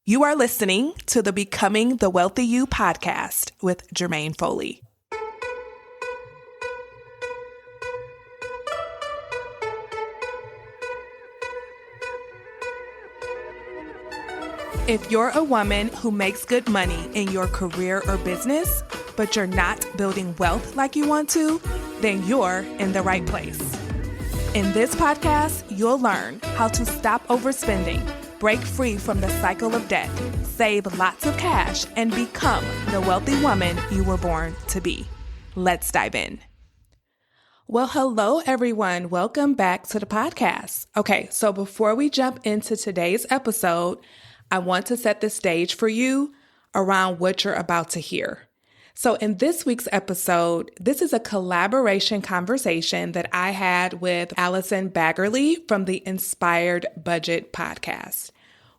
You are listening to the Becoming the Wealthy You podcast with Jermaine Foley. If you're a woman who makes good money in your career or business, but you're not building wealth like you want to, then you're in the right place. In this podcast, you'll learn how to stop overspending, break free from the cycle of debt, save lots of cash, and become the wealthy woman you were born to be. Let's dive in. Well, hello, everyone. Welcome back to the podcast. Okay, so before we jump into today's episode, I want to set the stage for you around what you're about to hear. So in this week's episode, this is a collaboration conversation that I had with Allison Baggerly from the Inspired Budget podcast.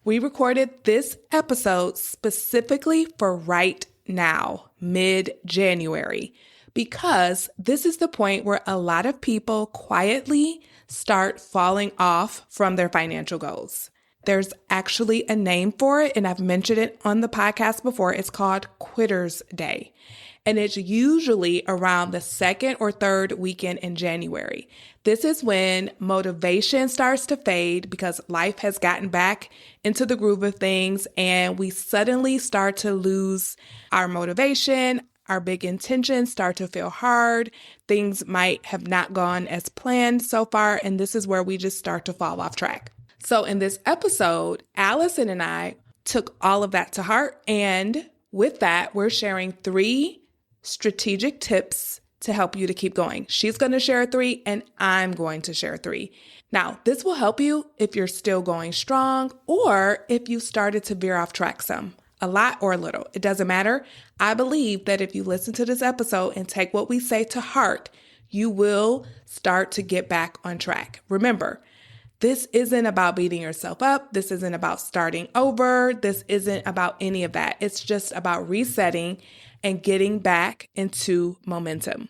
We recorded this episode specifically for right now, mid-January, because this is the point where a lot of people quietly start falling off from their financial goals. There's actually a name for it, and I've mentioned it on the podcast before. It's called Quitter's Day, and it's usually around the second or third weekend in January. This is when motivation starts to fade because life has gotten back into the groove of things, and we suddenly start to lose our motivation. Our big intentions start to feel hard. Things might have not gone as planned so far, and this is where we just start to fall off track. So in this episode, Allison and I took all of that to heart. And with that, we're sharing 3 strategic tips to help you to keep going. She's going to share 3 and I'm going to share 3. Now, this will help you if you're still going strong or if you started to veer off track some, a lot or a little. It doesn't matter. I believe that if you listen to this episode and take what we say to heart, you will start to get back on track. Remember, this isn't about beating yourself up. This isn't about starting over. This isn't about any of that. It's just about resetting and getting back into momentum.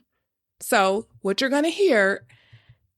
So what you're going to hear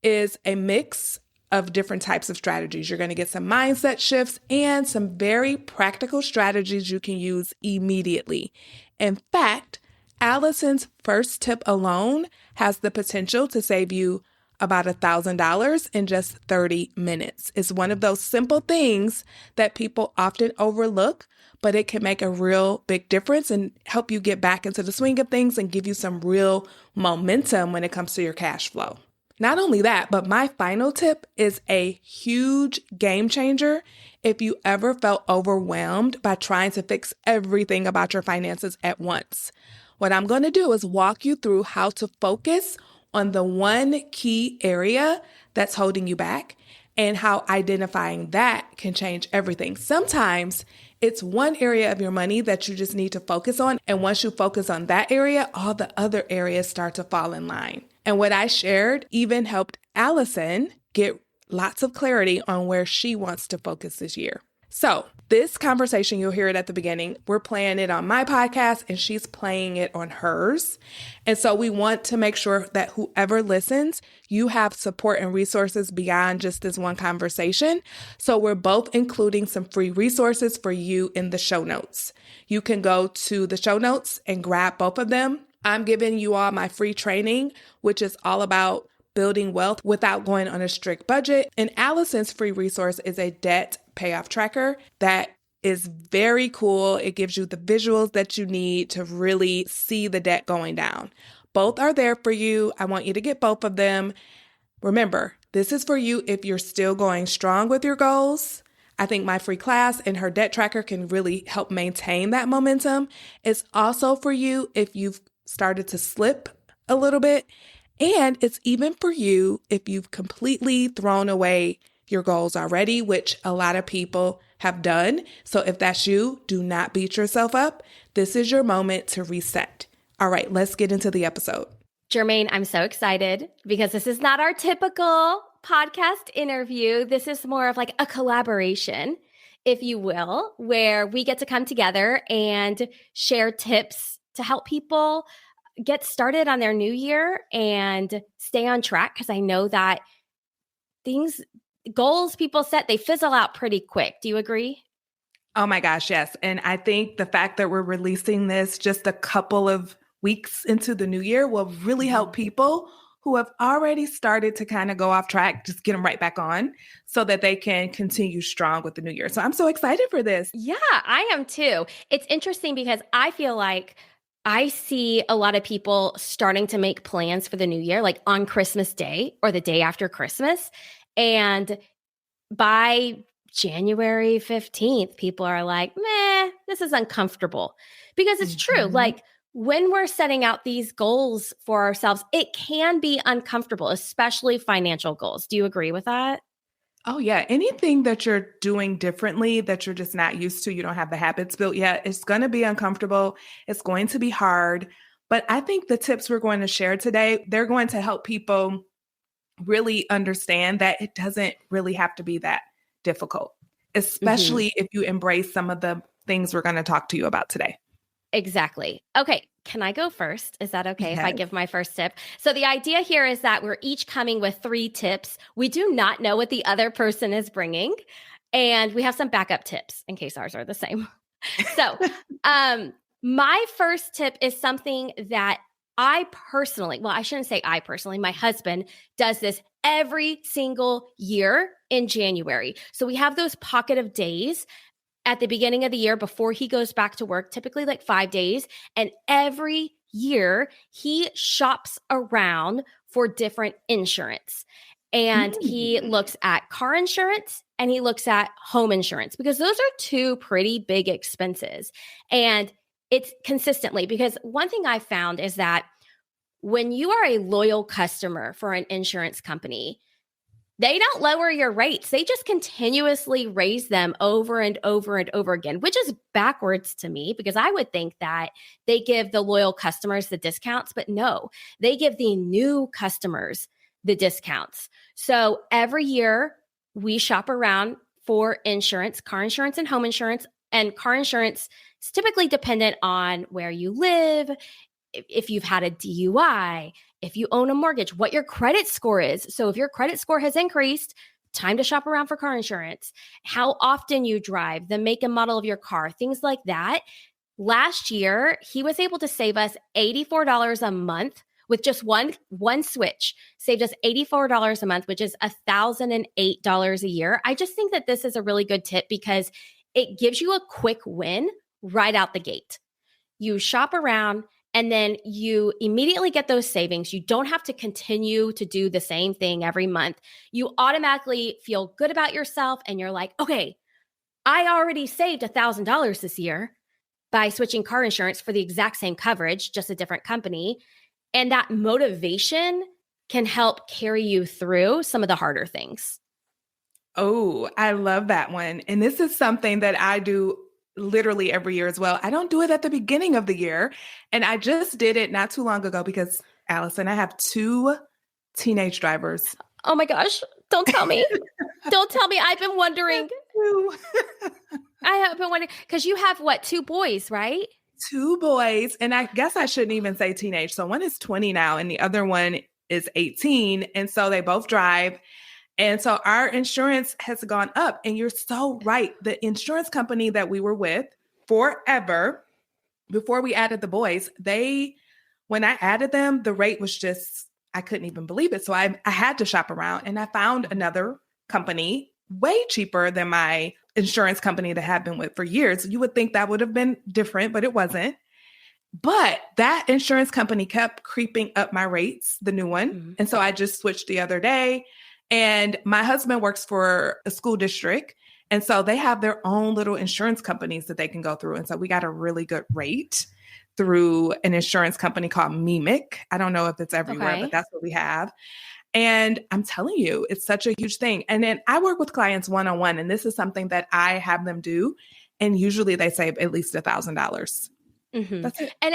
is a mix of different types of strategies. You're going to get some mindset shifts and some very practical strategies you can use immediately. In fact, Allison's first tip alone has the potential to save you about $1,000 in just 30 minutes. It's one of those simple things that people often overlook, but it can make a real big difference and help you get back into the swing of things and give you some real momentum when it comes to your cash flow. Not only that, but my final tip is a huge game changer if you ever felt overwhelmed by trying to fix everything about your finances at once. What I'm going to do is walk you through how to focus on the one key area that's holding you back and how identifying that can change everything. Sometimes it's one area of your money that you just need to focus on. And once you focus on that area, all the other areas start to fall in line. And what I shared even helped Allison get lots of clarity on where she wants to focus this year. So this conversation, you'll hear it at the beginning. We're playing it on my podcast and she's playing it on hers. And so we want to make sure that whoever listens, you have support and resources beyond just this one conversation. So we're both including some free resources for you in the show notes. You can go to the show notes and grab both of them. I'm giving you all my free training, which is all about building wealth without going on a strict budget. And Allison's free resource is a debt payoff tracker that is very cool. It gives you the visuals that you need to really see the debt going down. Both are there for you. I want you to get both of them. Remember, this is for you if you're still going strong with your goals. I think my free class and her debt tracker can really help maintain that momentum. It's also for you if you've started to slip a little bit. And it's even for you if you've completely thrown away your goals already, which a lot of people have done. So if that's you, do not beat yourself up. This is your moment to reset. All right, let's get into the episode. Jermaine, I'm so excited because this is not our typical podcast interview. This is more of like a collaboration, if you will, where we get to come together and share tips to help people get started on their new year and stay on track. Because I know that goals people set, they fizzle out pretty quick. Do you agree? Oh my gosh, yes. And I think the fact that we're releasing this just a couple of weeks into the new year will really help Mhm. people who have already started to kind of go off track, just get them right back on so that they can continue strong with the new year. So I'm so excited for this. Yeah, I am too. It's interesting because I feel like I see a lot of people starting to make plans for the new year, like on Christmas Day or the day after Christmas. And by January 15th, people are like, meh, this is uncomfortable. Because it's true. Mhm. Like when we're setting out these goals for ourselves, it can be uncomfortable, especially financial goals. Do you agree with that? Oh, yeah. Anything that you're doing differently that you're just not used to, you don't have the habits built yet, it's going to be uncomfortable. It's going to be hard. But I think the tips we're going to share today, they're going to help people really understand that it doesn't really have to be that difficult, Hmm. especially if you embrace some of the things we're going to talk to you about today. Exactly. Okay. Can I go first? Is that okay if I Yes. give my first tip? So, the idea here is that we're each coming with 3 tips. We do not know what the other person is bringing, and we have some backup tips in case ours are the same. So, my first tip is something that I personally, well, I shouldn't say I personally, my husband does this every single year in January. So, we have those pocket of days at the beginning of the year before he goes back to work, typically like 5 days. And every year he shops around for different insurance. And he Mm. looks at car insurance and he looks at home insurance because those are two pretty big expenses. And it's consistently because one thing I found is that when you are a loyal customer for an insurance company, they don't lower your rates. They just continuously raise them over and over and over again, which is backwards to me because I would think that they give the loyal customers the discounts, but no, they give the new customers the discounts. So every year we shop around for insurance, car insurance and home insurance. And car insurance is typically dependent on where you live, if you've had a DUI, if you own a mortgage, what your credit score is. So if your credit score has increased, time to shop around for car insurance, how often you drive, the make and model of your car, things like that. Last year, he was able to save us $84 a month with just one switch. Saved us $84 a month, which is $1,008 a year. I just think that this is a really good tip because it gives you a quick win right out the gate. You shop around and then you immediately get those savings. You don't have to continue to do the same thing every month. You automatically feel good about yourself and you're like, okay, I already saved $1,000 this year by switching car insurance for the exact same coverage, just a different company. And that motivation can help carry you through some of the harder things. Oh, I love that one. And this is something that I do literally every year as well. I don't do it at the beginning of the year. And I just did it not too long ago because, Allison, I have two teenage drivers. Oh my gosh, don't tell me. Don't tell me. I've been wondering. Two. I have been wondering because you have what, 2 boys, right? Two boys. And I guess I shouldn't even say teenage. So one is 20 now and the other one is 18. And so they both drive. And so our insurance has gone up. And you're so right. The insurance company that we were with forever, before we added the boys, when I added them, the rate was just, I couldn't even believe it. So I had to shop around and I found another company way cheaper than my insurance company that I had been with for years. You would think that would have been different, but it wasn't. But that insurance company kept creeping up my rates, the new one. Mhm. And so I just switched the other day. And my husband works for a school district. And so they have their own little insurance companies that they can go through. And so we got a really good rate through an insurance company called Mimic. I don't know if it's everywhere, but Okay. that's what we have. And I'm telling you, it's such a huge thing. And then I work with clients one-on-one, and this is something that I have them do. And usually they save at least $1,000. Mhm. That's it. And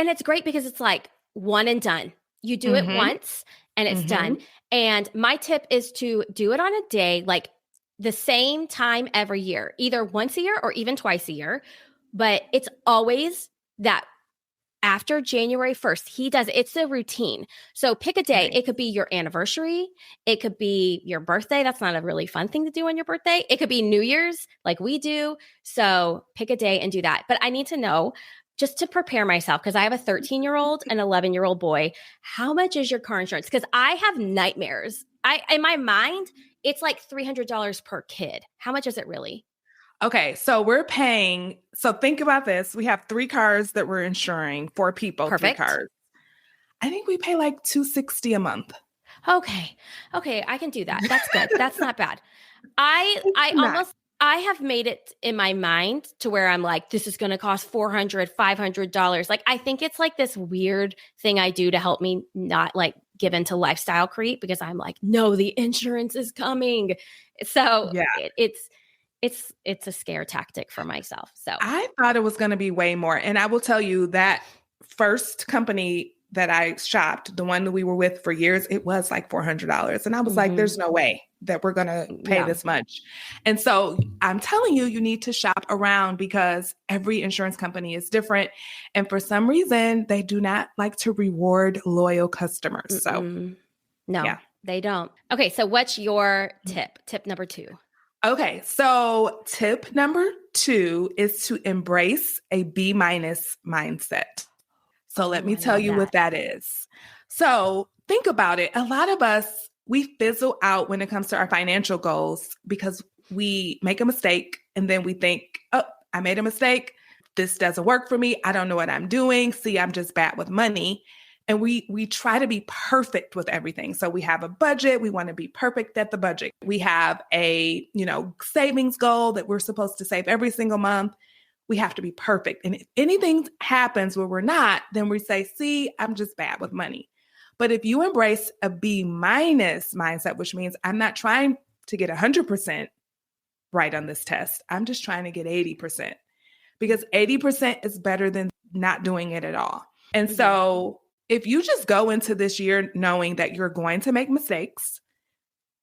it's great because it's like one and done. You do it Mm-hmm. once and it's Mm-hmm. done. And my tip is to do it on a day, like the same time every year, either once a year or even twice a year. But it's always that after January 1st, he does, it's a routine. So pick a day. Right. It could be your anniversary. It could be your birthday. That's not a really fun thing to do on your birthday. It could be New Year's like we do. So pick a day and do that. But I need to know, just to prepare myself, because I have a 13-year-old and 11-year-old boy, how much is your car insurance? Because I have nightmares. In my mind, it's like $300 per kid. How much is it really? Okay, so we're paying. So think about this. We have 3 cars that we're insuring, 4 people, 3 Perfect. cars. I think we pay like $260 a month. Okay. Okay, I can do that. That's good. That's not bad. I Not. almost I have made it in my mind to where I'm like, this is going to cost $400, $500. Like, I think it's like this weird thing I do to help me not like give into lifestyle creep, because I'm like, no, the insurance is coming. So Yeah. it's a scare tactic for myself. So I thought it was going to be way more. And I will tell you that first company that I shopped, the one that we were with for years, it was like $400. And I was like, there's no way that we're going to pay yeah. this much. And so I'm telling you, you need to shop around because every insurance company is different. And for some reason, they do not like to reward loyal customers. So no, yeah. they don't. Okay. So what's your tip? Tip number 2. Okay, so tip number 2 is to embrace a B- mindset. So let me I tell love you that. what that is. So think about it. A lot of us, we fizzle out when it comes to our financial goals because we make a mistake and then we think, oh, I made a mistake. This doesn't work for me. I don't know what I'm doing. See, I'm just bad with money. And we try to be perfect with everything. So we have a budget. We want to be perfect at the budget. We have a, savings goal that we're supposed to save every single month. We have to be perfect. And if anything happens where we're not, then we say, see, I'm just bad with money. But if you embrace a B- mindset, which means I'm not trying to get 100% right on this test. I'm just trying to get 80%, because 80% is better than not doing it at all. And so if you just go into this year knowing that you're going to make mistakes,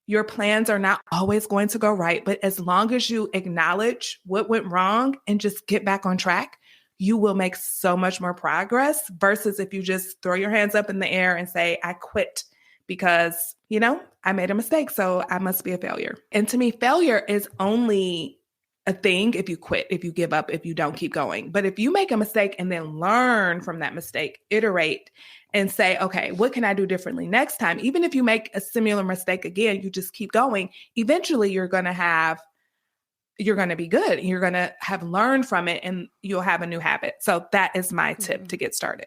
your plans are not always going to go right, but as long as you acknowledge what went wrong and just get back on track, you will make so much more progress versus if you just throw your hands up in the air and say, I quit because, I made a mistake, so I must be a failure. And to me, failure is only a thing if you quit, if you give up, if you don't keep going. But if you make a mistake and then learn from that mistake, iterate and say, okay, what can I do differently next time? Even if you make a similar mistake again, you just keep going. Eventually you're going to be good. You're going to have learned from it and you'll have a new habit. So that is my tip to get started.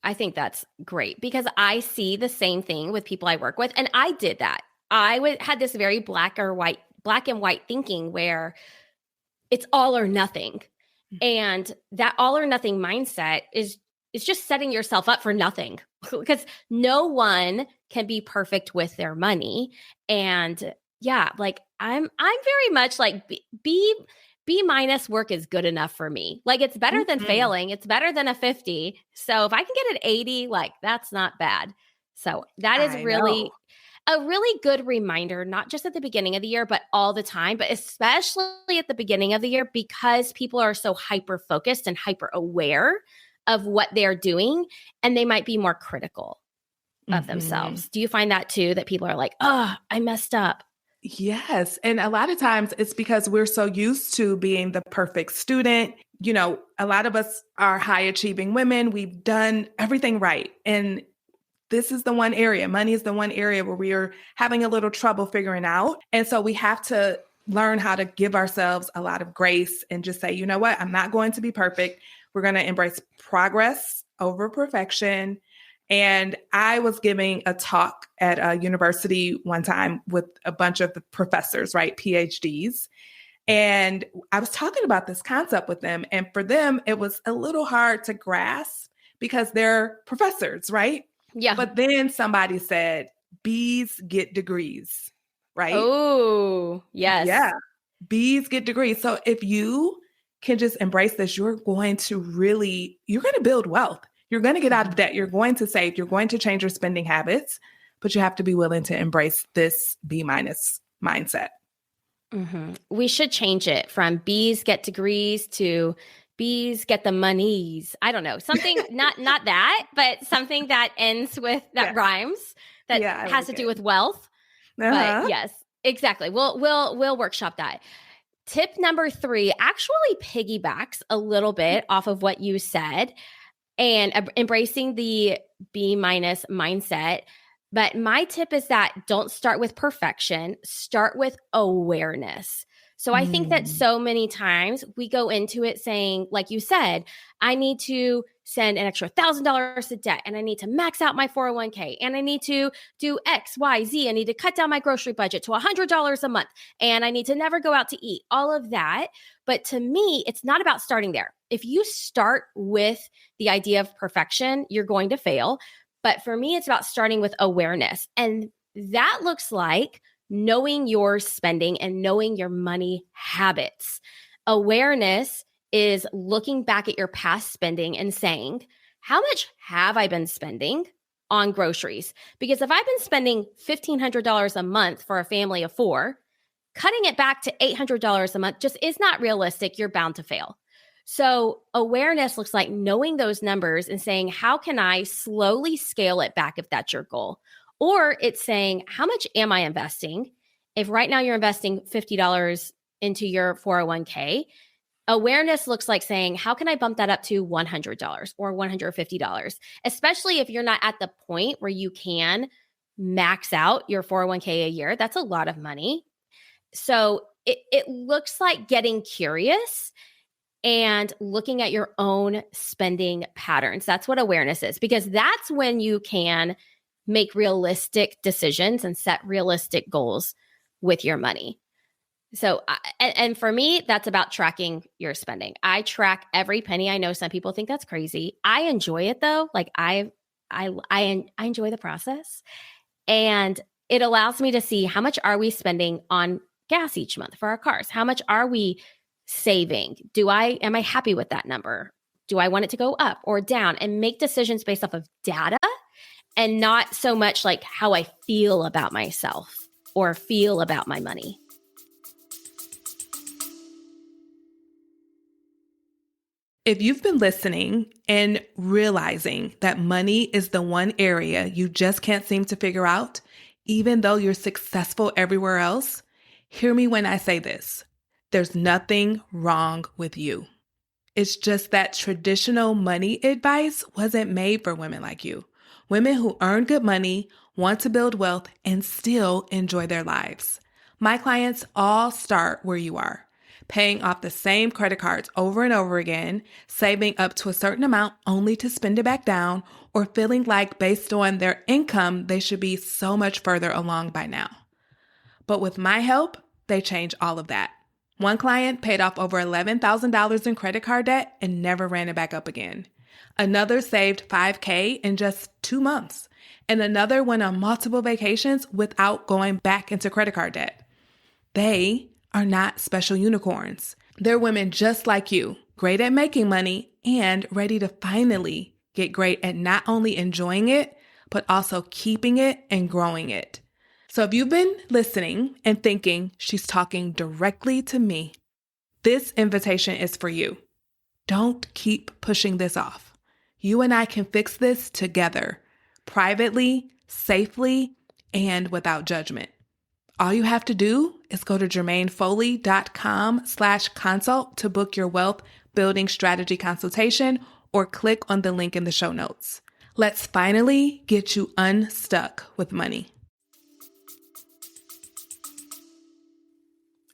I think that's great because I see the same thing with people I work with. And I did that. I had this very black and white thinking where it's all or nothing. And that all or nothing mindset is just setting yourself up for nothing because no one can be perfect with their money. And yeah, like I'm very much like B minus work is good enough for me. Like it's better than failing. It's better than a 50. So if I can get an 80, like that's not bad. So that is really a really good reminder, not just at the beginning of the year, but all the time, but especially at the beginning of the year, because people are so hyper focused and hyper aware of what they're doing, and they might be more critical of themselves. Do you find that too, that people are like, oh, I messed up? Yes. And a lot of times it's because we're so used to being the perfect student. A lot of us are high achieving women. We've done everything right. And this is the one area, money is the one area where we are having a little trouble figuring out. And so we have to learn how to give ourselves a lot of grace and just say, you know what, I'm not going to be perfect. We're going to embrace progress over perfection. And I was giving a talk at a university one time with a bunch of the professors, right? PhDs. And I was talking about this concept with them. And for them, it was a little hard to grasp because they're professors, right? Yeah. But then somebody said, B's get degrees, right? Oh, yes. Yeah. B's get degrees. So if you can just embrace this, you're going to build wealth. You're going to get out of debt. You're going to save. You're going to change your spending habits, but you have to be willing to embrace this B- mindset. We should change it from B's get degrees to bees get the monies. I don't know. Something not that, but something that ends with that rhymes that has to do with wealth. But yes, exactly. We'll workshop that. Tip number 3 actually piggybacks a little bit off of what you said and embracing the B- mindset. But my tip is that don't start with perfection, start with awareness. So I think that so many times we go into it saying, like you said, I need to send an extra $1,000 to debt and I need to max out my 401k and I need to do X, Y, Z. I need to cut down my grocery budget to $100 a month and I need to never go out to eat, all of that. But to me, it's not about starting there. If you start with the idea of perfection, you're going to fail. But for me, it's about starting with awareness. And that looks like knowing your spending and knowing your money habits. Awareness is looking back at your past spending and saying, how much have I been spending on groceries? Because if I've been spending $1,500 a month for a family of 4, cutting it back to $800 a month just is not realistic. You're bound to fail. So awareness looks like knowing those numbers and saying, how can I slowly scale it back if that's your goal? Or it's saying, how much am I investing? If right now you're investing $50 into your 401k, awareness looks like saying, how can I bump that up to $100 or $150? Especially if you're not at the point where you can max out your 401k a year. That's a lot of money. So it looks like getting curious and looking at your own spending patterns. That's what awareness is, because that's when you can make realistic decisions and set realistic goals with your money. So, and for me, that's about tracking your spending. I track every penny. I know some people think that's crazy. I enjoy it though. Like I enjoy the process, and it allows me to see how much are we spending on gas each month for our cars? How much are we saving? Am I happy with that number? Do I want it to go up or down? And make decisions based off of data and not so much like how I feel about myself or feel about my money. If you've been listening and realizing that money is the one area you just can't seem to figure out, even though you're successful everywhere else, hear me when I say this. There's nothing wrong with you. It's just that traditional money advice wasn't made for women like you. Women who earn good money, want to build wealth, and still enjoy their lives. My clients all start where you are, paying off the same credit cards over and over again, saving up to a certain amount only to spend it back down, or feeling like based on their income, they should be so much further along by now. But with my help, they change all of that. One client paid off over $11,000 in credit card debt and never ran it back up again. Another saved $5,000 in just 2 months. And another went on multiple vacations without going back into credit card debt. They are not special unicorns. They're women just like you, great at making money and ready to finally get great at not only enjoying it, but also keeping it and growing it. So if you've been listening and thinking she's talking directly to me, this invitation is for you. Don't keep pushing this off. You and I can fix this together, privately, safely, and without judgment. All you have to do is go to jermainefoley.com/consult to book your wealth building strategy consultation or click on the link in the show notes. Let's finally get you unstuck with money.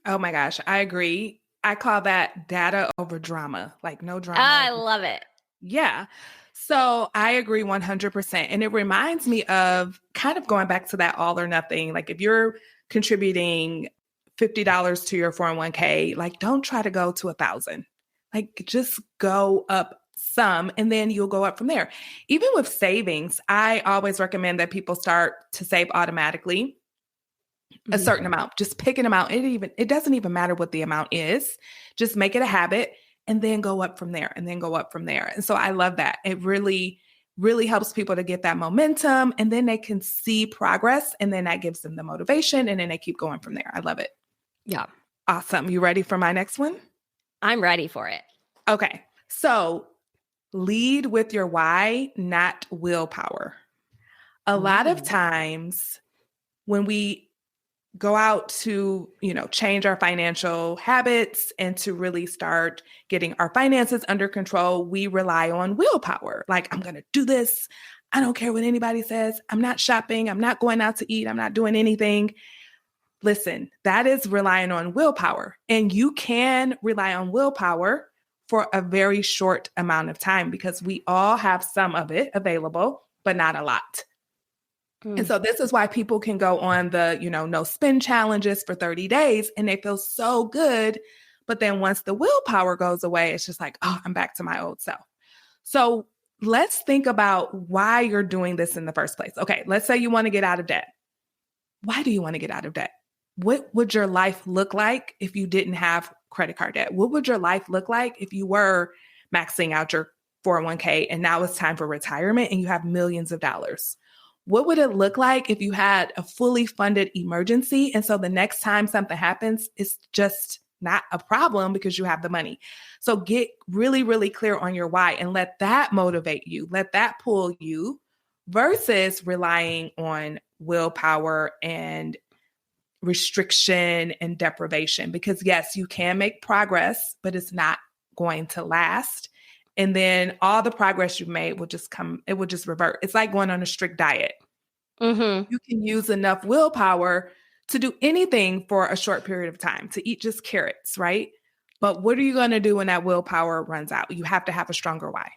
Oh my gosh, I agree. I call that data over drama, like no drama. I love it. Yeah. So I agree 100%. And it reminds me of kind of going back to that all or nothing. Like if you're contributing $50 to your 401k, like don't try to go to 1,000. Like just go up some and then you'll go up from there. Even with savings, I always recommend that people start to save automatically. A certain amount, just pick an amount. It doesn't even matter what the amount is. Just make it a habit and then go up from there and then go up from there. And so I love that. It really, really helps people to get that momentum and then they can see progress and then that gives them the motivation and then they keep going from there. I love it. Yeah. Awesome. You ready for my next one? I'm ready for it. Okay. So lead with your why, not willpower. A lot of Ooh. times when we go out to, change our financial habits and to really start getting our finances under control, we rely on willpower. Like, I'm going to do this. I don't care what anybody says. I'm not shopping. I'm not going out to eat. I'm not doing anything. Listen, that is relying on willpower. And you can rely on willpower for a very short amount of time because we all have some of it available, but not a lot. And so this is why people can go on the, no spend challenges for 30 days and they feel so good. But then once the willpower goes away, it's just like, oh, I'm back to my old self. So let's think about why you're doing this in the first place. Okay, let's say you want to get out of debt. Why do you want to get out of debt? What would your life look like if you didn't have credit card debt? What would your life look like if you were maxing out your 401k and now it's time for retirement and you have millions of dollars? What would it look like if you had a fully funded emergency? And so the next time something happens, it's just not a problem because you have the money. So get really, really clear on your why and let that motivate you. Let that pull you versus relying on willpower and restriction and deprivation. Because yes, you can make progress, but it's not going to last. And then all the progress you've made will just it will just revert. It's like going on a strict diet. Mm-hmm. You can use enough willpower to do anything for a short period of time, to eat just carrots, right? But what are you going to do when that willpower runs out? You have to have a stronger why.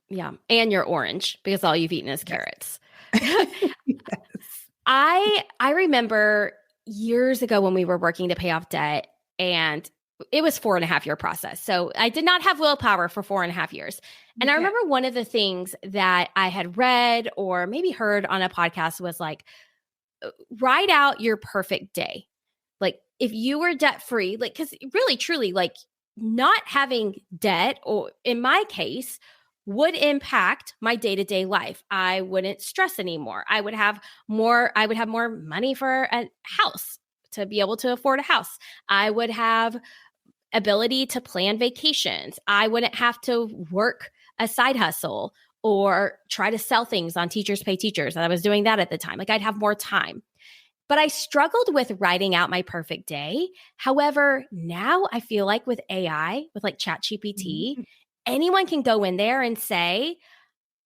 Yeah. And you're orange because all you've eaten is carrots. Yes. I remember years ago when we were working to pay off debt, and it was 4.5-year process. So I did not have willpower for 4.5 years. And I remember one of the things that I had read or maybe heard on a podcast was like, write out your perfect day. Like if you were debt free, like, because really, truly, like not having debt, or in my case, would impact my day-to-day life. I wouldn't stress anymore. I would have more money for a house, to be able to afford a house. I would have ability to plan vacations. I wouldn't have to work a side hustle or try to sell things on Teachers Pay Teachers. I was doing that at the time. Like I'd have more time. But I struggled with writing out my perfect day. However, now I feel like with AI, with like ChatGPT, anyone can go in there and say,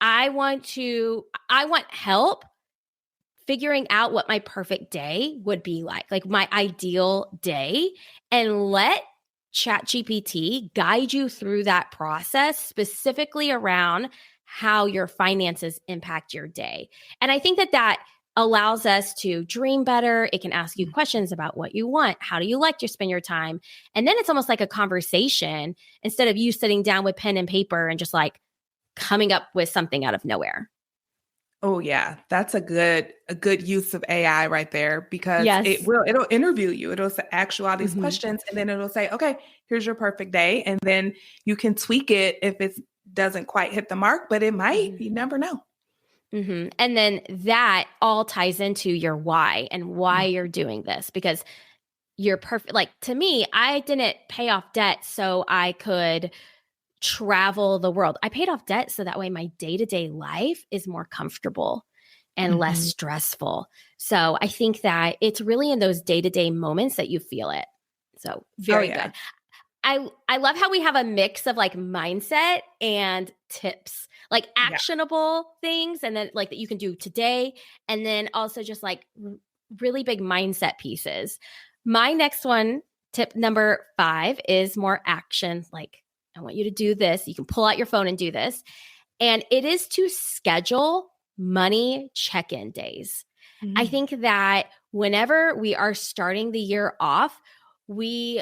I want help figuring out what my perfect day would be like my ideal day, and let ChatGPT guide you through that process specifically around how your finances impact your day. And I think that allows us to dream better. It can ask you questions about what you want. How do you like to spend your time? And then it's almost like a conversation instead of you sitting down with pen and paper and just like coming up with something out of nowhere. Oh yeah, that's a good use of AI right there, because Yes. it'll interview you. It'll ask you all these questions and then it'll say, okay, here's your perfect day. And then you can tweak it if it doesn't quite hit the mark, but it might, you never know. And then that all ties into your why and why you're doing this, because you're perfect. Like to me, I didn't pay off debt so I could travel the world. I paid off debt so that way my day-to-day life is more comfortable and less stressful. So I think that it's really in those day-to-day moments that you feel it. So very good. I love how we have a mix of like mindset and tips, like actionable things, and then like that you can do today, and then also just like really big mindset pieces. My next one, tip number 5, is more action. Like I want you to do this. You can pull out your phone and do this. And it is to schedule money check-in days. I think that whenever we are starting the year off, we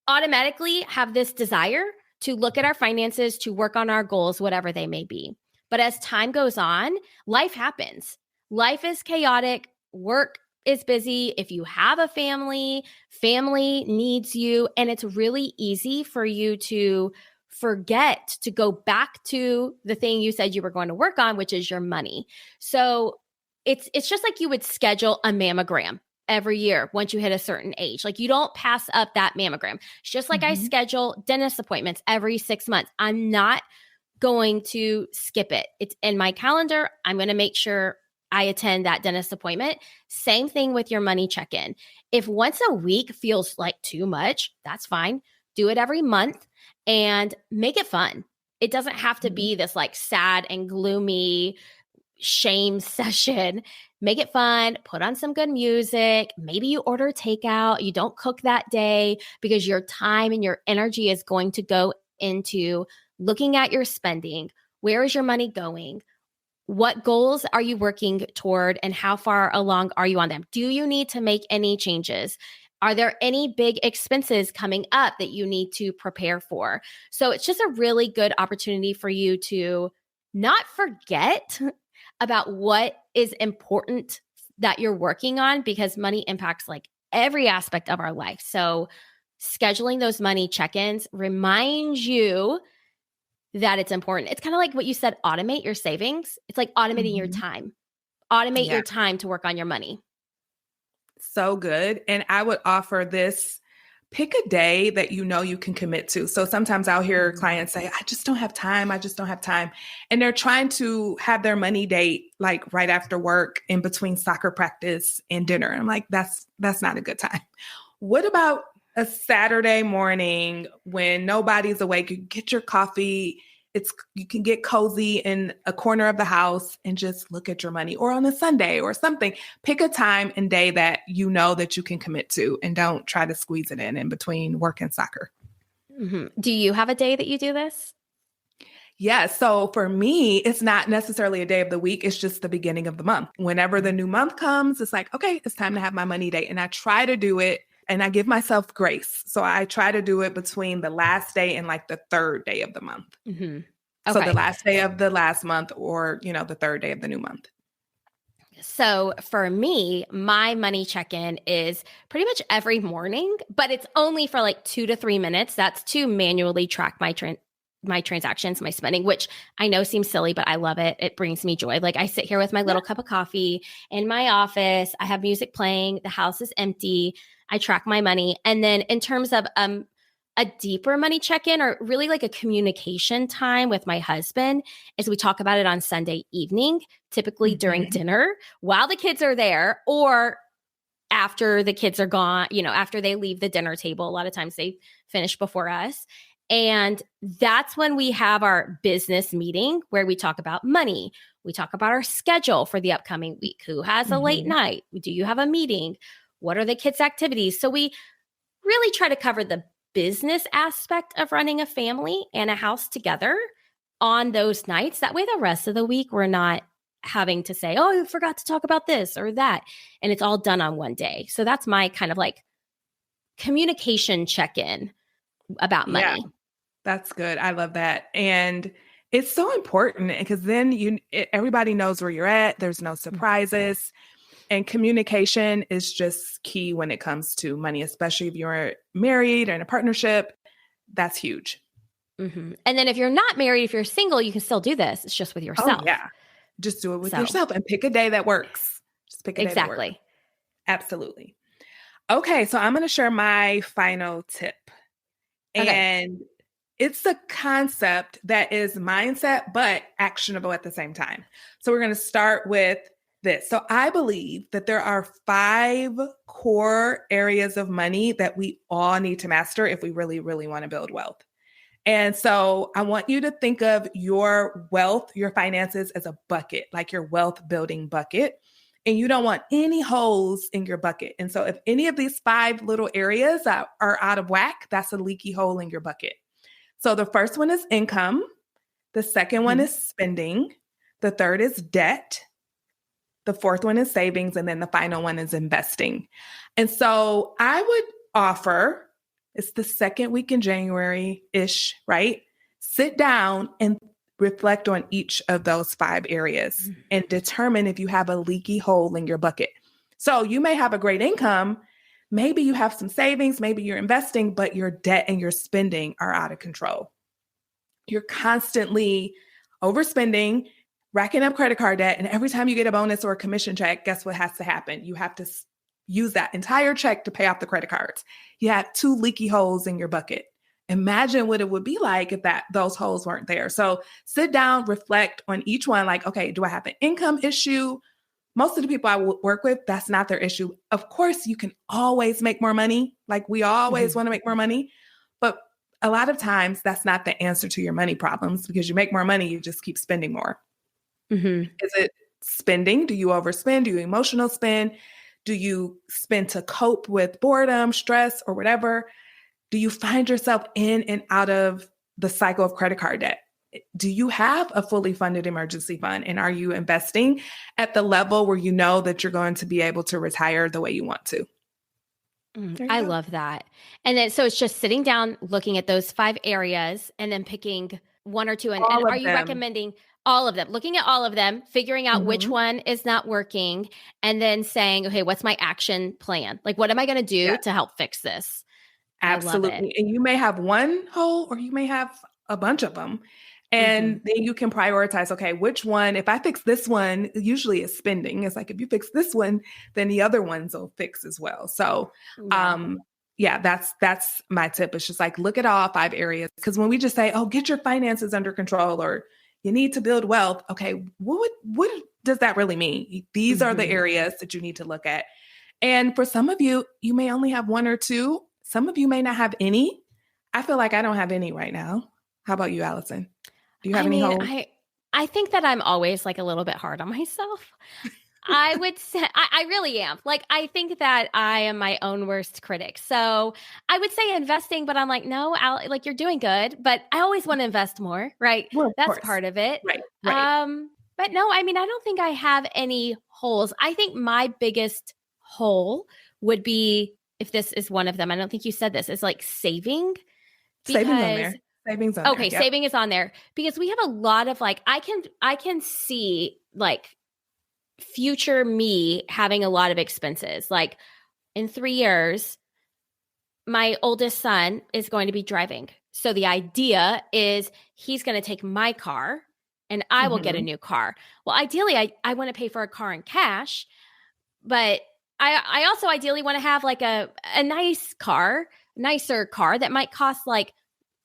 automatically have this desire to look at our finances, to work on our goals, whatever they may be. But as time goes on, life happens. Life is chaotic. Work is busy. If you have a family needs you. And it's really easy for you to forget to go back to the thing you said you were going to work on, which is your money. So it's just like you would schedule a mammogram every year once you hit a certain age. Like you don't pass up that mammogram. It's just like I schedule dentist appointments every 6 months. I'm not going to skip it. It's in my calendar. I'm going to make sure I attend that dentist appointment. Same thing with your money check-in. If once a week feels like too much, that's fine. Do it every month and make it fun. It doesn't have to be this like sad and gloomy shame session. Make it fun. Put on some good music. Maybe you order takeout. You don't cook that day because your time and your energy is going to go into looking at your spending. Where is your money going? What goals are you working toward and how far along are you on them? Do you need to make any changes? Are there any big expenses coming up that you need to prepare for? So it's just a really good opportunity for you to not forget about what is important that you're working on, because money impacts like every aspect of our life. So scheduling those money check-ins reminds you that it's important. It's kind of like what you said, automate your savings. It's like automating your time. Automate your time to work on your money. So good. And I would offer this, pick a day that you know you can commit to. So sometimes I'll hear clients say, I just don't have time. I just don't have time. And they're trying to have their money date like right after work in between soccer practice and dinner. I'm like, that's not a good time. What about a Saturday morning when nobody's awake? You get your coffee. You can get cozy in a corner of the house and just look at your money, or on a Sunday or something. Pick a time and day that you know that you can commit to, and don't try to squeeze it in between work and soccer. Do you have a day that you do this? Yeah. So for me, it's not necessarily a day of the week. It's just the beginning of the month. Whenever the new month comes, it's like, okay, it's time to have my money day. And I try to do it, and I give myself grace. So I try to do it between the last day and like the third day of the month. Okay. So the last day of the last month, or, the third day of the new month. So for me, my money check-in is pretty much every morning, but it's only for like 2 to 3 minutes. That's to manually track my transactions, my spending, which I know seems silly, but I love it. It brings me joy. Like I sit here with my little cup of coffee in my office. I have music playing. The house is empty. I track my money. And then in terms of a deeper money check-in, or really like a communication time with my husband, is we talk about it on Sunday evening, typically during dinner while the kids are there, or after the kids are gone, after they leave the dinner table. A lot of times they finish before us. And that's when we have our business meeting where we talk about money. We talk about our schedule for the upcoming week. Who has a late night? Do you have a meeting? What are the kids' activities? So we really try to cover the business aspect of running a family and a house together on those nights. That way the rest of the week, we're not having to say, oh, you forgot to talk about this or that. And it's all done on one day. So that's my kind of like communication check-in about money. Yeah, that's good. I love that. And it's so important because then everybody knows where you're at. There's no surprises. And communication is just key when it comes to money, especially if you're married or in a partnership. That's huge. And then if you're not married, if you're single, you can still do this. It's just with yourself. Oh, yeah. Just do it with yourself and pick a day that works. Just pick a day that works. Absolutely. Okay. So I'm going to share my final tip. Okay. And it's a concept that is mindset, but actionable at the same time. So we're going to start with this. So I believe that there are 5 core areas of money that we all need to master if we really, really want to build wealth. And so I want you to think of your wealth, your finances as a bucket, like your wealth building bucket. And you don't want any holes in your bucket. And so if any of these 5 little areas are out of whack, that's a leaky hole in your bucket. So the first one is income. The second one is spending. The third is debt. The fourth one is savings. And then the final one is investing. And so I would offer, it's the second week in January-ish, right? Sit down and reflect on each of those 5 areas and determine if you have a leaky hole in your bucket. So you may have a great income. Maybe you have some savings, maybe you're investing, but your debt and your spending are out of control. You're constantly overspending, racking up credit card debt. And every time you get a bonus or a commission check, guess what has to happen? You have to use that entire check to pay off the credit cards. You have two leaky holes in your bucket. Imagine what it would be like if those holes weren't there. So sit down, reflect on each one. Like, okay, do I have an income issue? Most of the people I work with, that's not their issue. Of course, you can always make more money. Like we always want to make more money. But a lot of times that's not the answer to your money problems because you make more money, you just keep spending more. Is it spending? Do you overspend? Do you emotional spend? Do you spend to cope with boredom, stress, or whatever? Do you find yourself in and out of the cycle of credit card debt? Do you have a fully funded emergency fund? And are you investing at the level where you know that you're going to be able to retire the way you want to? I love that. And then, so it's just sitting down, looking at those 5 areas and then picking one or two. And are you recommending all of them, looking at all of them, figuring out which one is not working, and then saying, okay, what's my action plan? Like, what am I going to do to help fix this? Absolutely. And you may have one hole or you may have a bunch of them. And then you can prioritize, okay, which one, if I fix this one, usually it's spending. It's like, if you fix this one, then the other ones will fix as well. So, that's my tip. It's just like, look at all 5 areas. Because when we just say, oh, get your finances under control or you need to build wealth. Okay, what does that really mean? These are the areas that you need to look at. And for some of you, you may only have 1 or 2. Some of you may not have any. I feel like I don't have any right now. How about you, Allison? Do you have any holes? I think that I'm always like a little bit hard on myself. I would say I really am. Like, I think that I am my own worst critic. So I would say investing, but I'm like, no, like you're doing good, but I always want to invest more, right? Well, that's part of it. Right. But no, I mean, I don't think I have any holes. I think my biggest hole would be, if this is one of them, I don't think you said this, is like saving. Saving on there. Savings on there. Saving is on there because we have a lot of like, I can see like future me having a lot of expenses. Like in 3 years, my oldest son is going to be driving. So the idea is he's going to take my car and I will get a new car. Well, ideally, I want to pay for a car in cash, but I also ideally want to have like a nicer car that might cost like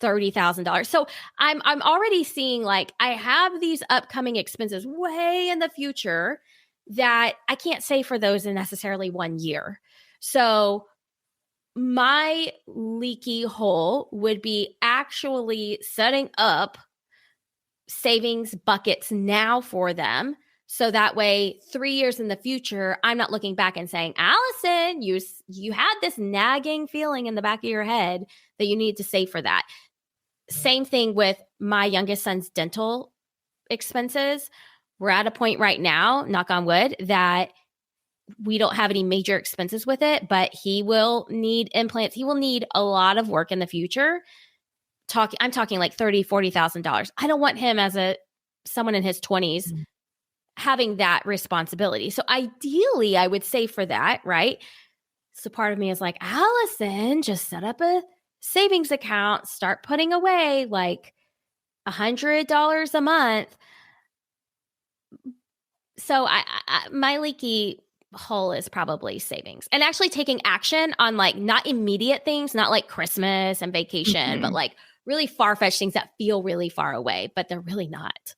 $30,000. So I'm already seeing like I have these upcoming expenses way in the future that I can't save for those in necessarily 1 year. So my leaky hole would be actually setting up savings buckets now for them. So that way, 3 years in the future, I'm not looking back and saying, Allison, you had this nagging feeling in the back of your head that you need to save for that. Same thing with my youngest son's dental expenses. We're at a point right now, knock on wood, that we don't have any major expenses with it, but he will need implants. He will need a lot of work in the future. I'm talking like $30,000, $40,000. I don't want him as someone in his 20s having that responsibility. So ideally, I would save for that, right? So part of me is like, Allison, just set up a savings account, start putting away like $100 a month. So my leaky hole is probably savings and actually taking action on like not immediate things, not like Christmas and vacation, but like really far-fetched things that feel really far away, but they're really not.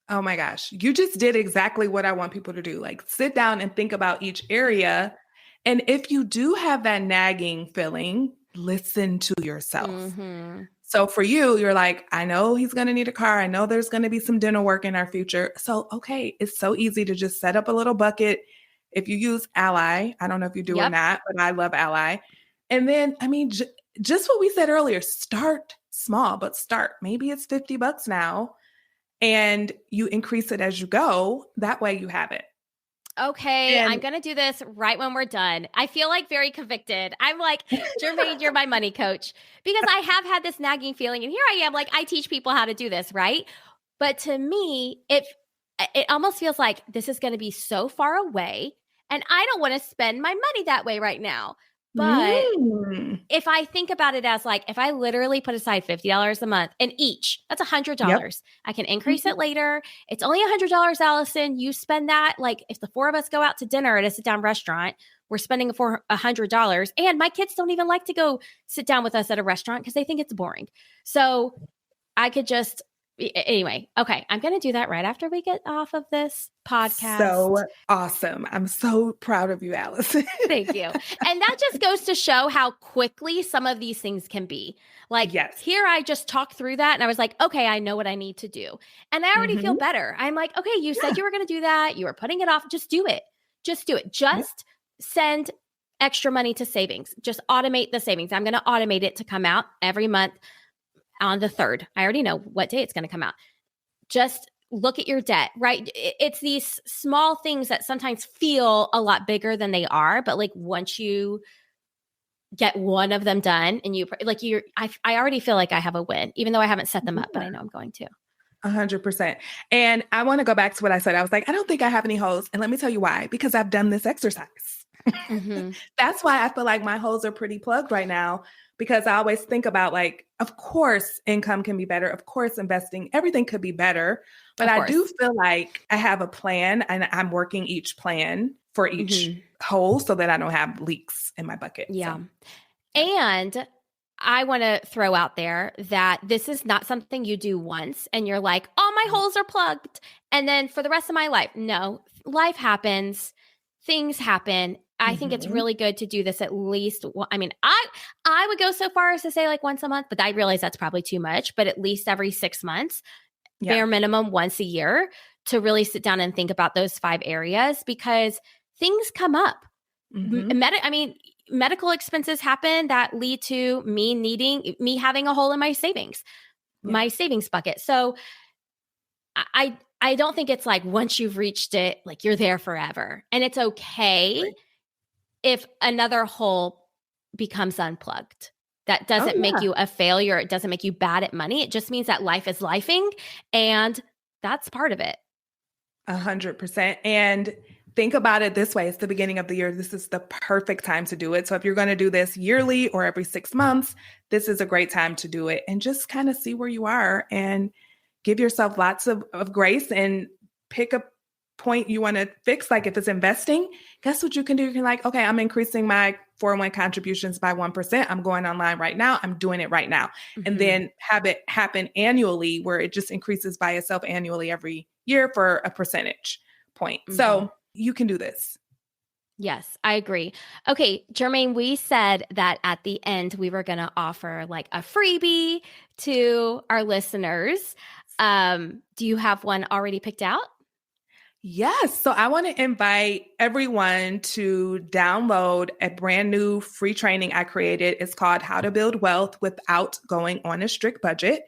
Oh my gosh. You just did exactly what I want people to do. Like sit down and think about each area. And if you do have that nagging feeling, listen to yourself. So for you, you're like, I know he's going to need a car. I know there's going to be some dental work in our future. So, okay, it's so easy to just set up a little bucket. If you use Ally, I don't know if you do or not, but I love Ally. And then, I mean, just what we said earlier, start small, but start. Maybe it's $50 now and you increase it as you go. That way you have it. Okay, I'm going to do this right when we're done. I feel like very convicted. I'm like, Jermaine, you're my money coach because I have had this nagging feeling. And here I am, like I teach people how to do this, right? But to me, it almost feels like this is going to be so far away and I don't want to spend my money that way right now. But if I think about it as like, if I literally put aside $50 a month and each, that's $100. I can increase it later. It's only $100, Allison. You spend that. Like if the 4 of us go out to dinner at a sit down restaurant, we're spending for $100, and my kids don't even like to go sit down with us at a restaurant because they think it's boring. So I could just, anyway, okay, I'm going to do that right after we get off of this podcast. So awesome. I'm so proud of you, Allison. Thank you. And that just goes to show how quickly some of these things can be. Like, yes. Here I just talked through that and I was like, okay, I know what I need to do. And I already feel better. I'm like, okay, you said you were going to do that. You were putting it off. Just do it. Just do it. Just send extra money to savings. Just automate the savings. I'm going to automate it to come out every month on the 3rd. I already know what day it's going to come out. Just look at your debt, right? It's these small things that sometimes feel a lot bigger than they are. But like once you get one of them done and I already feel like I have a win, even though I haven't set them up, but I know I'm going to. 100%. And I want to go back to what I said. I was like, I don't think I have any holes. And let me tell you why, because I've done this exercise. That's why I feel like my holes are pretty plugged right now, because I always think about like, of course, income can be better. Of course, investing, everything could be better. But I do feel like I have a plan and I'm working each plan for each hole so that I don't have leaks in my bucket. Yeah. So. And I want to throw out there that this is not something you do once and you're like, oh, my holes are plugged. And then for the rest of my life, no, life happens. Things happen. I think it's really good to do this at least. I mean, I would go so far as to say like once a month, but I realize that's probably too much, but at least every 6 months, bare minimum once a year, to really sit down and think about those 5 areas, because things come up. Medical expenses happen that lead to me having a hole in my savings, my savings bucket. So I don't think it's like once you've reached it, like you're there forever. And it's okay if another hole becomes unplugged. That doesn't make you a failure. It doesn't make you bad at money. It just means that life is lifing, and that's part of it. 100%. And think about it this way. It's the beginning of the year. This is the perfect time to do it. So if you're going to do this yearly or every 6 months, this is a great time to do it, and just kind of see where you are and give yourself lots of grace and pick a point you want to fix. Like if it's investing, guess what you can do? You can like, okay, I'm increasing my 401 contributions by 1%. I'm going online right now. I'm doing it right now. And then have it happen annually, where it just increases by itself annually every year for a percentage point. So you can do this. Yes, I agree. Okay, Jermaine, we said that at the end we were going to offer like a freebie to our listeners. Do you have one already picked out? Yes. So I want to invite everyone to download a brand new free training I created. It's called How to Build Wealth Without Going on a Strict Budget.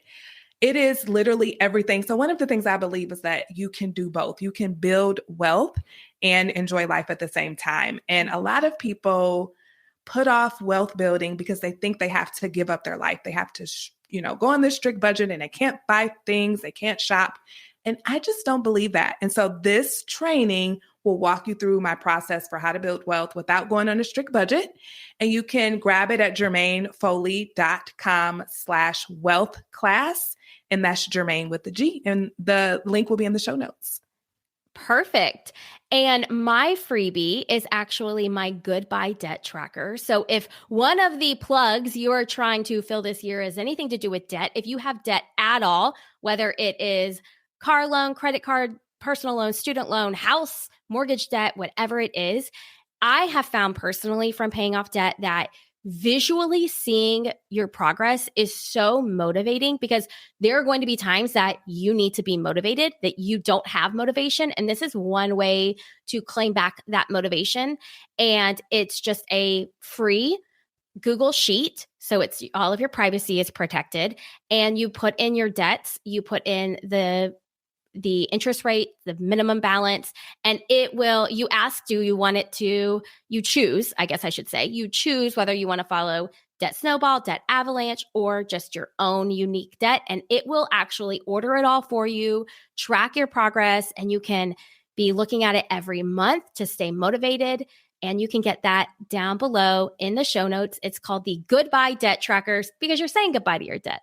It is literally everything. So one of the things I believe is that you can do both. You can build wealth and enjoy life at the same time. And a lot of people put off wealth building because they think they have to give up their life. They have to, go on this strict budget, and they can't buy things. They can't shop. And I just don't believe that. And so this training will walk you through my process for how to build wealth without going on a strict budget. And you can grab it at jermainefoley.com/wealth class. And that's Jermaine with the G. And the link will be in the show notes. Perfect. And my freebie is actually my goodbye debt tracker. So if one of the plugs you are trying to fill this year is anything to do with debt, if you have debt at all, whether it is car loan, credit card, personal loan, student loan, house, mortgage debt, whatever it is, I have found personally from paying off debt that visually seeing your progress is so motivating, because there are going to be times that you need to be motivated, that you don't have motivation. And this is one way to claim back that motivation. And it's just a free Google Sheet. So it's all of your privacy is protected, and you put in your debts, you put in the interest rate, the minimum balance, and you choose, I guess I should say, you choose whether you want to follow Debt Snowball, Debt Avalanche, or just your own unique debt. And it will actually order it all for you, track your progress, and you can be looking at it every month to stay motivated. And you can get that down below in the show notes. It's called the Goodbye Debt Trackers, because you're saying goodbye to your debt.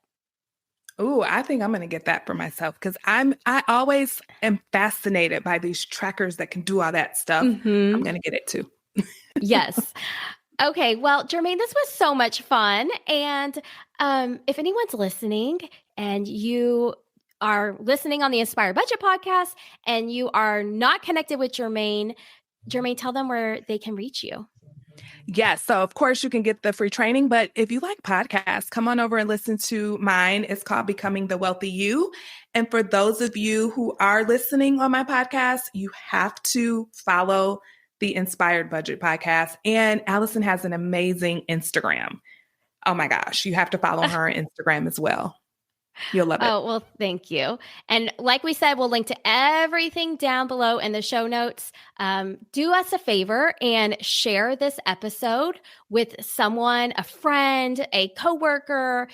Ooh, I think I'm going to get that for myself, because I always am fascinated by these trackers that can do all that stuff. I'm going to get it too. Yes. Okay. Well, Jermaine, this was so much fun. And if anyone's listening and you are listening on the Inspired Budget podcast and you are not connected with Jermaine, tell them where they can reach you. Yes. So, of course, you can get the free training. But if you like podcasts, come on over and listen to mine. It's called Becoming the Wealthy You. And for those of you who are listening on my podcast, you have to follow the Inspired Budget podcast. And Allison has an amazing Instagram. Oh my gosh, you have to follow her on Instagram as well. You'll love it. Oh, well, thank you. And like we said, we'll link to everything down below in the show notes. Do us a favor and share this episode with someone, a friend, a coworker,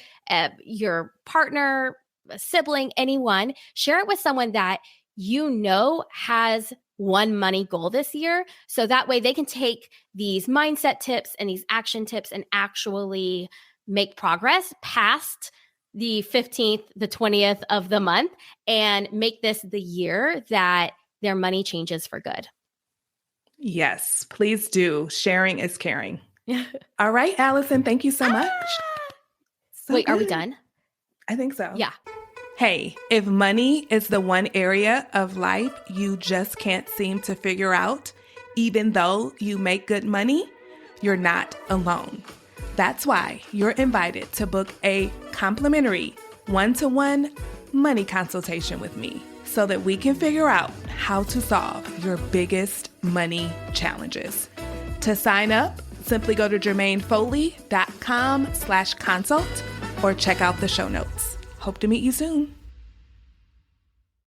your partner, a sibling, anyone. Share it with someone that you know has one money goal this year. So that way they can take these mindset tips and these action tips and actually make progress past the 15th, the 20th of the month and make this the year that their money changes for good. Yes, please do. Sharing is caring. All right, Allison, thank you so much. Wait, are we done? I think so. Yeah. Hey, if money is the one area of life you just can't seem to figure out, even though you make good money, you're not alone. That's why you're invited to book a complimentary one-to-one money consultation with me so that we can figure out how to solve your biggest money challenges. To sign up, simply go to jermainefoley.com/consult or check out the show notes. Hope to meet you soon.